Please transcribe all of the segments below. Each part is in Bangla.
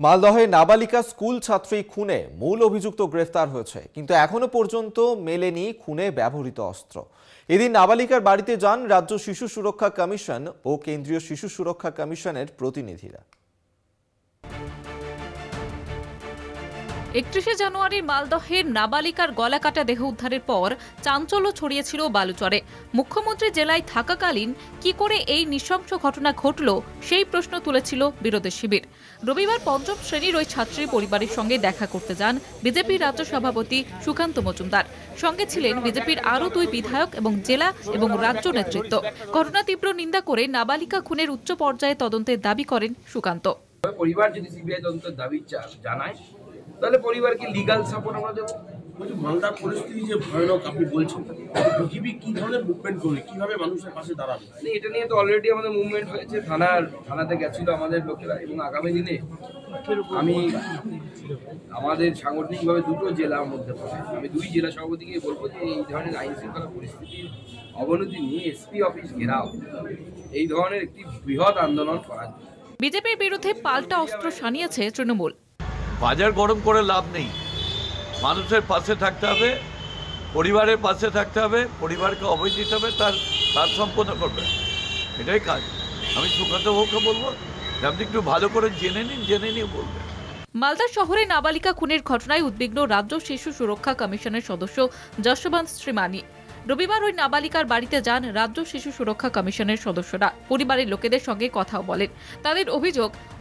মালদহে নাবালিকা স্কুল ছাত্রী খুনে মূল অভিযুক্ত গ্রেফতার হয়েছে, কিন্তু এখনো পর্যন্ত মেলেনি খুনে ব্যবহৃত অস্ত্র। এদিন নাবালিকার বাড়িতে যান রাজ্য শিশু সুরক্ষা কমিশন ও কেন্দ্রীয় শিশু সুরক্ষা কমিশনের প্রতিনিধিরা। 31শে জানুয়ারি মালদহের নাবালিকার গলাকাটা দেহ উদ্ধারের পর চাঞ্চল্য ছড়িয়েছিল বালুচরে। মুখ্যমন্ত্রী জেলায় থাকাকালীন কি করে এই নৃশংস ঘটনা ঘটল সেই প্রশ্ন তুলেছিল বিরোধী শিবির। রবিবার পঞ্চম শ্রেণীর ওই ছাত্রীর পরিবারের সঙ্গে দেখা করতে যান বিজেপির রাজ্য সভাপতি সুকান্ত মজুমদার। সঙ্গে ছিলেন বিজেপির আরও 2 বিধায়ক এবং জেলা এবং রাজ্য নেতৃত্ব। ঘটনা তীব্র নিন্দা করে নাবালিকা খুনের উচ্চ পর্যায়ে তদন্তের দাবি করেন সুকান্ত। পরিবার যদি সিবিআই তদন্তের দাবি জানায় তাহলে পরিবারকে লিগ্যাল সাপোর্ট আমরা দেবো। মালদার পরিস্থিতি যে ভয়ানক আপনি বলছেন, বিজেপি কি ধরনের মুভমেন্ট করবে, কিভাবে মানুষের পাশে দাঁড়াবে? এটা নিয়ে তো অলরেডি আমাদের মুভমেন্ট হয়েছে, থানাতে গেছিল আমাদের লোকেরা, এবং আগামী দিনে আমি আমাদের সাংগঠনিকভাবে 2টো জেলার মধ্যে পড়ে আমি 2 জেলা সভাপতিকে বলবো যে এই ধরনের আইন শৃঙ্খলা পরিস্থিতির অবনতি নিয়ে এসপি অফিস ঘেরাও, এই ধরনের একটি বৃহৎ আন্দোলন করা। বিজেপির বিরুদ্ধে পাল্টা অস্ত্র শানিয়েছে তৃণমূল। বাজার গরম করে লাভ নেই, মানুষের পাশে থাকতে হবে, পরিবারের পাশে থাকতে হবে, পরিবারকে অভয় দিতে হবে, তার সম্পন্ন করবে, এটাই কাজ। আমি সুকান্ত বাবুকে বলবো আপনি একটু ভালো করে জেনে নিয়ে বলবেন। মালদা শহরে নাবালিকা খুনের ঘটনায় উদ্বিগ্ন রাজ্য শিশু সুরক্ষা কমিশনের সদস্য যশবন্ত শ্রীমানি। রবিবার ওই নাবালিকার বাড়িতে যান রাজ্য শিশু সুরক্ষা কমিশনের সদস্যরা। পরিবারের লোকেদের সঙ্গে কথাও বলেন। তাদের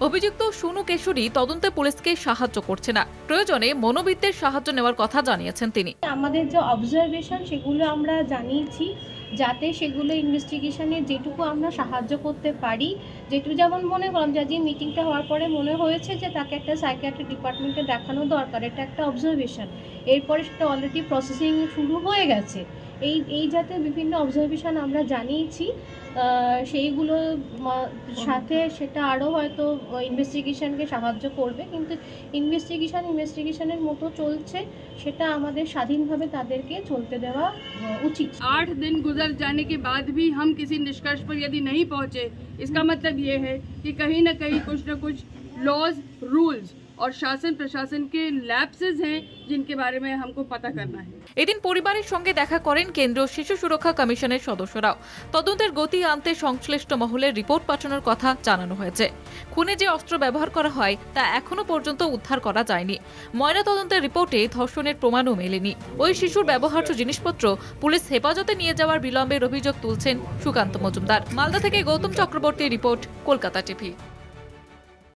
অভিযুক্ত সুনু কেশরী তদন্তে পুলিশকে সাহায্য করছে না, প্রয়োজনে মনোবিদদের সাহায্য নেওয়ার কথা জানিয়েছেন তিনি। আমাদের যে অবজারভেশন সেগুলো আমরা জানিয়েছি, যাতে সেগুলো ইনভেস্টিগেশনে যেটুকু আমরা সাহায্য করতে পারি। যেটুকু যেমন মনে করলাম যে আজকে মিটিংটা হওয়ার পরে মনে হয়েছে যে তাকে একটা সাইকিয়াট্রিক ডিপার্টমেন্টে দেখানো দরকার, এটা একটা অবজারভেশন। এরপরে সেটা অলরেডি প্রসেসিং শুরু হয়ে গেছে। এই জাতীয় বিভিন্ন অবজারভেশন আমরা জানিয়েছি, সেইগুলোর সাথে সেটা আরও হয়তো ইনভেস্টিগেশনকে সাহায্য করবে, কিন্তু ইনভেস্টিগেশনের মতো চলছে, সেটা আমাদের স্বাধীনভাবে তাদেরকে চলতে দেওয়া উচিত। 8 दिन गुजर जाने के बाद भी हम किसी निष्कर्ष पर यदि नहीं पहुंचे, इसका मतलब ये है कि कहीं ना कहीं कुछ न कुछ लॉज, रूल्स और शासन प्रशासन के लैप्सेस हैं, जिनके बारे में हमको पता करना है। এদিন পরিবারের সঙ্গে দেখা করেন কেন্দ্রীয় শিশু সুরক্ষা কমিশনের সদস্যরাও। তদন্তের গতি আনতে সংশ্লিষ্ট মহলের রিপোর্ট পাঠানোর কথা জানানো হয়েছে। খুনে যে অস্ত্র ব্যবহার করা হয় তা এখনো পর্যন্ত উদ্ধার করা যায়নি। ময়না তদন্তের রিপোর্টে ধর্ষণের প্রমাণও মেলেনি। ওই শিশুর ব্যবহার্য জিনিসপত্র পুলিশ হেফাজতে নিয়ে যাওয়ার বিলম্বের অভিযোগ তুলছেন সুকান্ত মজুমদার। মালদা থেকে গৌতম চক্রবর্তীর রিপোর্ট, কলকাতা টিভি।